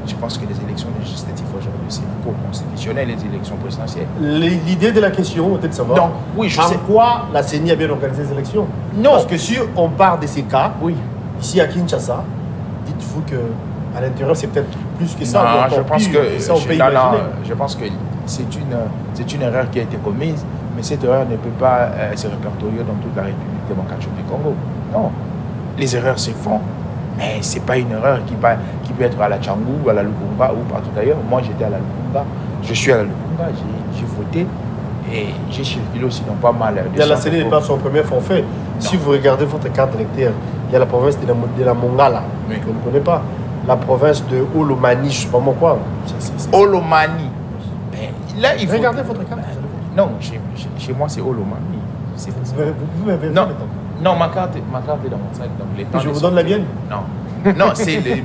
Je pense que les élections législatives aujourd'hui, c'est un cours constitutionnel, les élections présidentielles. L'idée de la question était de savoir Donc, oui, je sais. quoi la CENI a bien organisé les élections. Non. Parce que si on part de ces cas, Oui. ici à Kinshasa, dites-vous qu'à l'intérieur, c'est peut-être plus que ça. Non, je pense que ça, on peut non, imaginer. je pense que c'est une erreur qui a été commise, mais cette erreur ne peut pas se répertorier dans toute la République démocratique du Congo. Non, les erreurs se font, mais c'est pas une erreur qui peut être à la Tchangou, à la Lukunga ou partout ailleurs. Moi, j'étais à la Lukunga, je suis à la Lukunga, j'ai voté et j'ai circulé aussi dans pas mal de La CENI n'est pas son premier forfait. Si vous regardez votre carte d'électeur, il y a la province de la Mongala, Oui. que je ne connais pas. La province de Olomani, je ne sais pas moi quoi. Olomani. Mais là, il faut... Regardez votre carte. Non, chez moi, c'est Olomani. C'est Vous m'avez non, non, ma carte est dans mon sac. Donc les temps je vous donne la mienne. Non. Non,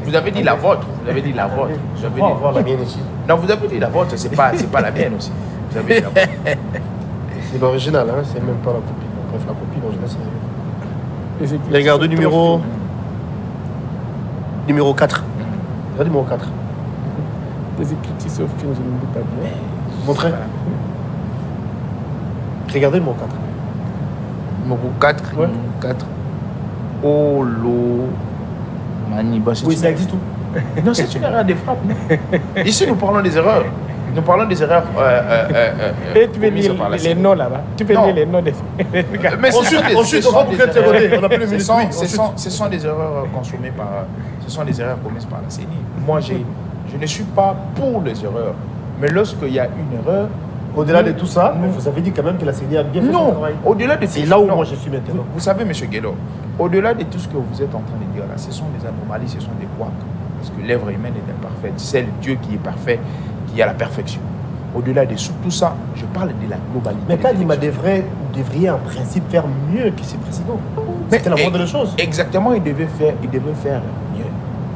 vous avez dit la vôtre. Vous avez dit la vôtre. Vous avez On va dit- voir la mienne ici. Non, vous avez dit la vôtre, c'est pas la mienne aussi. Vous avez dit la vôtre. C'est l'original, hein, c'est même pas la copie. Bref, la copie, l'original, c'est... Les écritures Regarde, sont numéro 4. Mm. Regarde, numéro 4. Les écritures sont fines, je ne dis pas bien. Montrez. Regardez le numéro 4. Numéro 4. Ouais. Numéro 4. Olo. Maniba, c'est Oui, une- ça existe tout. Non, c'est une erreur de frappe. Non. Ici, nous parlons des erreurs. Nous parlons des erreurs. Et tu peux commises lire par la les CENI. noms là-bas. Tu peux Non. lire les noms des gars. Mais ce Ensuite, sont des- ensuite, ce on va sont vous des faire erreurs. voter. On a plus de Ce minutes. sont, Oui, ce ensuite. sont- ce sont des erreurs consommées par. Ce sont des erreurs commises par la CENI. Moi, je ne suis pas pour les erreurs. Mais lorsqu'il y a une erreur. Au-delà de tout ça, nous- vous avez dit quand même que la CENI a bien fait son Non, travail. au-delà de C'est tout- là où non. moi je suis maintenant. Vous savez, M. Guélo, au-delà de tout ce que vous êtes en train de dire là, ce sont des anomalies, ce sont des couacs. Parce que l'œuvre humaine est imparfaite. C'est le Dieu qui est parfait, qui a la perfection. Au-delà de tout ça, je parle de la globalité. Mais des Kadima élections. devrait en principe faire mieux que ses précédents. Mais C'était la moindre des choses. Exactement, il devait faire mieux.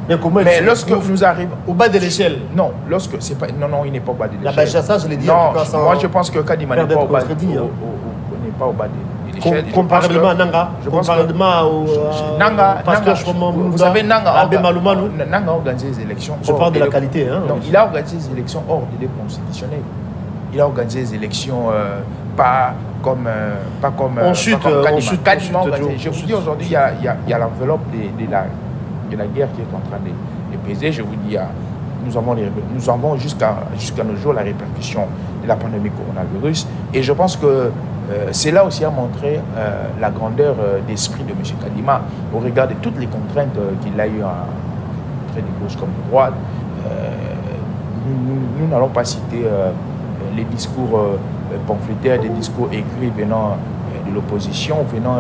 Mais comment Mais lorsque nous arrivons. au bas de l'échelle, Non, lorsque c'est pas. Non, il n'est pas au bas de la l'échelle. Bachassa, je l'ai dit Non, en tout cas sans moi je pense que Kadima n'est perdre pas au bas, contredit, hein. n'est pas au bas de l'échelle. Je comparément pense à que- Nanga, je pense que- comparément au Nanga, pasteur Nanga, Shoma vous Moussa, savez, Nanga Abbé Maloumanou. Nanga a organisé les élections. Je hors parle de la délai- qualité. Hein. Non, il a organisé les élections hors délai constitutionnel. Il a organisé les élections pas comme Ensuite, pas comme Kadima. ensuite, Kadima a ensuite, organisé. Je vous dis aujourd'hui, il y a l'enveloppe de la guerre qui est en train de peser. Je vous dis, nous avons jusqu'à nos jours la répercussion de la pandémie coronavirus. Et je pense que c'est là aussi à montrer la grandeur d'esprit de M. Kadima au regard de toutes les contraintes qu'il a eues de gauche comme de droite. Nous n'allons pas citer les discours pamphlétaires, des discours écrits venant de l'opposition, venant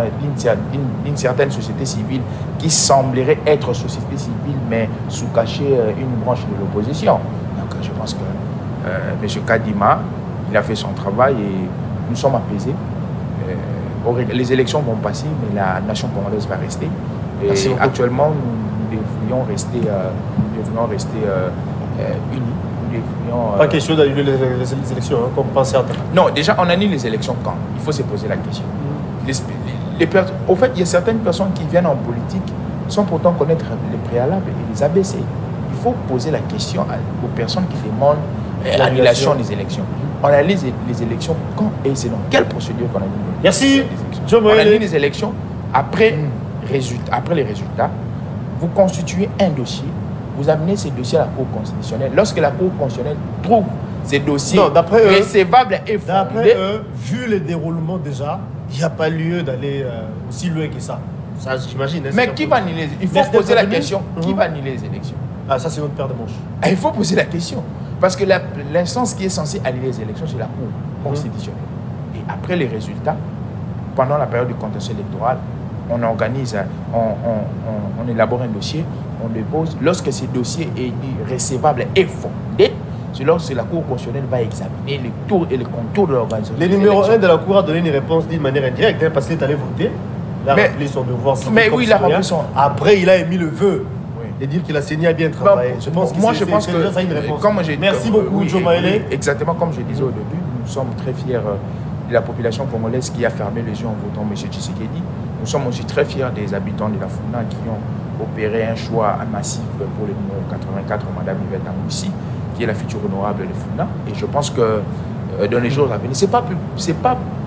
d'une certaine société civile qui semblerait être société civile, mais sous cacher une branche de l'opposition. Donc je pense que M. Kadima, il a fait son travail et nous sommes apaisés. Les élections vont passer, mais la nation congolaise va rester. Et Merci beaucoup. actuellement, nous devrions rester unis. Nous devrions, Pas question d'annuler les élections, hein, comme pensait certains. Non, déjà, on annule les élections quand? Il faut se poser la question. Au fait, il y a certaines personnes qui viennent en politique sans pourtant connaître les préalables et les ABC. Il faut poser la question aux personnes qui demandent l'annulation des élections. On annule les élections quand et c'est dans quelle procédure qu'on annule Merci. les élections? Joe On Moïse. annule les élections après les résultats. Vous constituez un dossier, vous amenez ces dossiers à la Cour constitutionnelle. Lorsque la Cour constitutionnelle trouve ces dossiers Non, d'après eux- recevables et D'après fondés, eux, vu le déroulement déjà, il n'y a pas lieu d'aller aussi loin que ça. Ça, j'imagine. hein, mais c'est qui un va peu- annuler? Il faut Merci poser la d'être venu. question. Qui Mhm. va annuler les élections? Ah, ça, c'est notre paire de manches. Il faut poser la question. Parce que l'instance qui est censée annuler les élections, c'est la Cour constitutionnelle. Et après les résultats, pendant la période du contentieux électoral, on organise, on élabore un dossier, on dépose. Lorsque ce dossier est dit recevable et fondé, c'est lorsque la Cour constitutionnelle va examiner les tours et les contours de l'organisation. Le des numéro élections. 1 de la Cour a donné une réponse d'une manière indirecte, parce qu'il est allé voter. Il a Mais- rempli son devoir civique mais comme oui, il a citoyen. rempli son- Après, il a émis le vœu et dire que la CENI a bien travaillé. Je pense que je pense que déjà ça une réponse. Merci comme, beaucoup, oui, Joe Maele. Exactement comme je disais au début, nous sommes très fiers de la population congolaise qui a fermé les yeux en votant M. Tshisekedi. Nous sommes aussi très fiers des habitants de la FUNA qui ont opéré un choix massif pour le numéro 84, Mme Yvette Amoussi, qui est la future honorable de FUNA. Et je pense que dans les jours à venir, c'est pas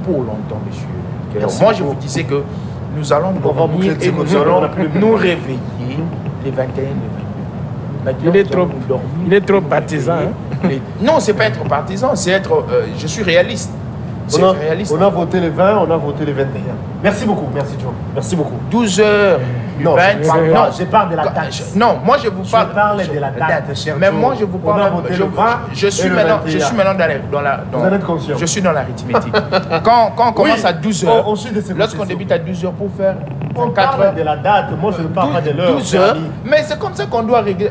pour longtemps, monsieur. Moi, je vous disais que nous allons dormir et nous allons nous réveiller les 21 et 22. Il est trop partisan. Hein? Non, c'est pas être partisan, c'est être... je suis réaliste. On a voté les 20, on a voté les 21. Merci beaucoup, merci Joe. Merci beaucoup. 12h. Non, je parle de la date. Non, moi je vous parle. Je parle de la date, cher Mais Joe. moi je vous parle. On a voté le 20 je suis maintenant Vous en êtes conscient. Je suis dans l'arithmétique. Quand on commence à 12h, lorsqu'on débute à 12h pour faire on parle de la date, moi je ne parle pas de l'heure. 12h, mais c'est comme ça qu'on doit régler,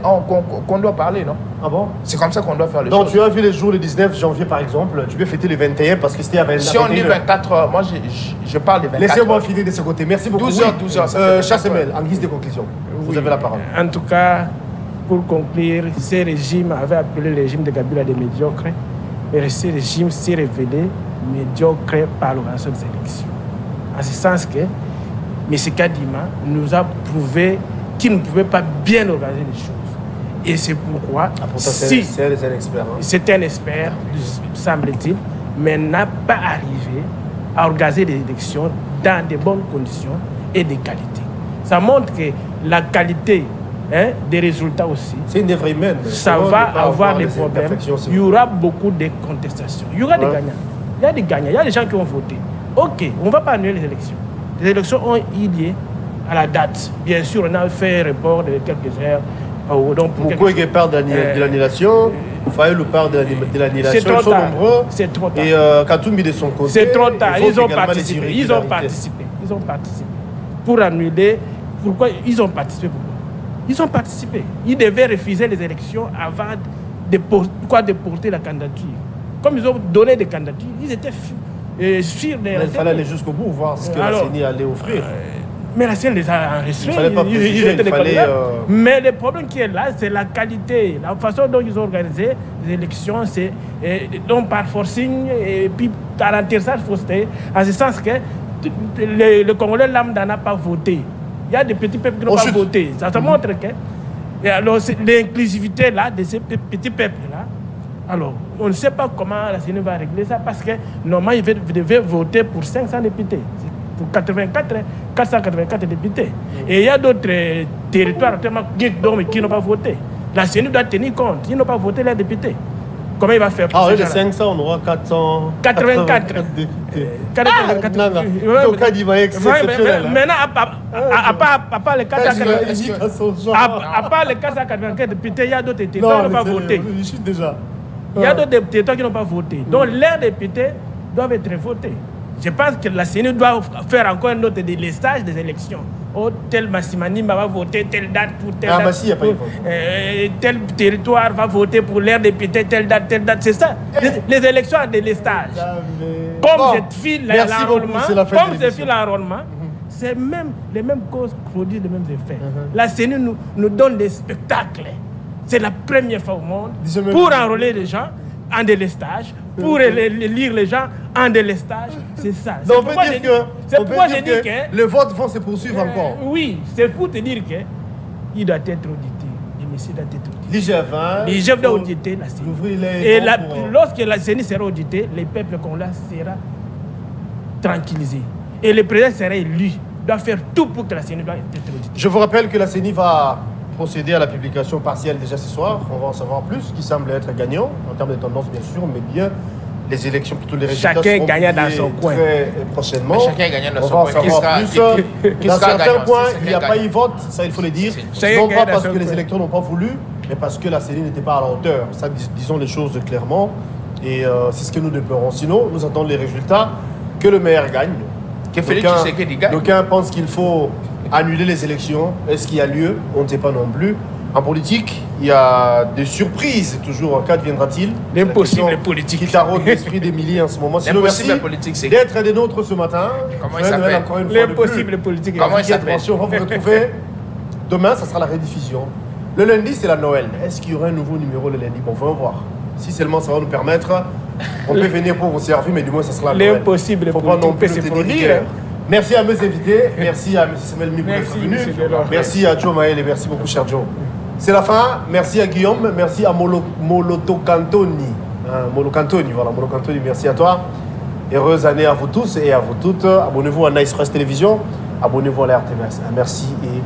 qu'on doit parler, non? Ah bon? C'est comme ça qu'on doit faire les choses. Donc tu as vu les jours, le 19 janvier par exemple, tu peux fêter les 21 parce que c'était à 21h. Si on dit 24 heures, moi je parle des 24 heures. Laissez-moi filer de ce côté. Merci beaucoup. 12h. Chassemel, en guise de conclusion, vous avez la parole. En tout cas, pour conclure, ces régimes avaient appelé le régime de Kabila des médiocres, mais ce régime s'est révélé médiocre par l'organisation des élections. En ce sens que M. Kadima nous a prouvé qu'il ne pouvait pas bien organiser les choses. Et c'est pourquoi, si c'était un expert, semble-t-il, mais n'a pas arrivé à organiser des élections dans de bonnes conditions et de qualité. Ça montre que la qualité des résultats aussi, c'est une œuvre humaine. Ça va avoir des problèmes. Il y aura beaucoup de contestations. Il y aura des gagnants. Il y a des gagnants. Il y a des gens qui ont voté. Ok, on ne va pas annuler les élections. Les élections ont lié à la date. Bien sûr, on a fait un report de quelques heures. Beaucoup parlent de l'annulation, Fayulu parle de l'annulation, ils sont nombreux. C'est trop tard. Et Katumbi de son côté. C'est trop tard. Ils ont participé. Pour annuler, pourquoi ils ont participé? Ils ont participé. Ils devaient refuser les élections avant de porter la candidature. Comme ils ont donné des candidatures, ils étaient sûrs de... Il fallait aller jusqu'au bout, voir ce que la CENI allait offrir. Mais la CENI les a enregistrés. Mais le problème qui est là, c'est la qualité. La façon dont ils ont organisé les élections, c'est donc par forcing et puis par intéressage fausseté, en ce sens que le Congolais lambda n'a pas voté. Il y a des petits peuples qui n'ont pas voté. Ça montre que l'inclusivité là, de ces petits peuples-là, alors on ne sait pas comment la CENI va régler ça parce que normalement, ils devaient voter pour 500 députés. Pour 484 députés. Et il y a d'autres territoires qui n'ont pas voté. La CENI doit tenir compte. Ils n'ont pas voté les députés. Comment il va faire pour les 500, on aura 484 députés. Donc, Kadima est exceptionnel. Maintenant, à part les 484 députés, il y a d'autres territoires qui n'ont pas voté. Il y a d'autres territoires qui n'ont pas voté. Donc, leurs députés doivent être votés. Je pense que la CENI doit faire encore un autre délestage des élections. Oh, tel Massimani va voter telle date pour telle date. Tel territoire va voter pour l'air député telle date, c'est ça. Les élections à délestage. Comme cette file l'enrôlement, c'est même les mêmes causes produisent les mêmes effets. La CENI nous donne des spectacles. C'est la première fois au monde pour enrôler les gens en délestage, pour lire les gens en délestage, c'est ça. Donc on peut dire que le vote va se poursuivre encore. Oui, c'est pour te dire qu'il doit être audité. Le monsieur doit être audité. L'IGF doit auditer la CENI. Et lorsque la CENI sera auditée, les peuples congolais sera tranquillisé. Et le président sera élu. Doit faire tout pour que la CENI doit être auditée. Je vous rappelle que la CENI va procéder à la publication partielle déjà ce soir. On va en savoir plus, qui semble être gagnant en termes de tendance bien sûr, mais bien les élections, plutôt les résultats chacun gagnant dans son coin. Très prochainement. Chacun gagnant dans son coin. On va en savoir plus. Dans certains points, il n'y a pas eu vote, ça il faut le dire. Non pas parce que les électeurs n'ont pas voulu, mais parce que la CENI n'était pas à la hauteur. Ça, disons les choses clairement. Et c'est ce que nous déplorons. Sinon, nous attendons les résultats, que le maire gagne. Que Félix Tshisekedi gagne. D'aucuns pensent qu'il faut annuler les élections. Est-ce qu'il y a lieu? On ne sait pas non plus. En politique, il y a des surprises toujours. Quand viendra-t-il? L'impossible politique. Qui taraude l'esprit des milliers en ce moment. L'impossible politique, c'est d'être des nôtres ce matin. Comment il s'appelle? L'impossible politique. Comment il s'appelle? On va vous retrouver. Demain, ça sera la rediffusion. Le lundi, c'est la Noël. Est-ce qu'il y aura un nouveau numéro le lundi? Bon, on va voir. Si seulement ça va nous permettre, on peut venir pour vous servir, mais du moins, ça sera la Noël. L'impossible, Il ne faut pas non plus c'est nous pour tenir dire. rigueur. Merci à mes invités. Merci à M. Samuel Mibou d'être venu. Merci à Joe Maël et merci beaucoup, cher Joe. C'est la fin. Merci à Guillaume. Merci à Moloto Cantoni. Molo Cantoni, voilà. Molo Cantoni, merci à toi. Heureuse année à vous tous et à vous toutes. Abonnez-vous à Nice Press Télévision. Abonnez-vous à la RTVS. Merci et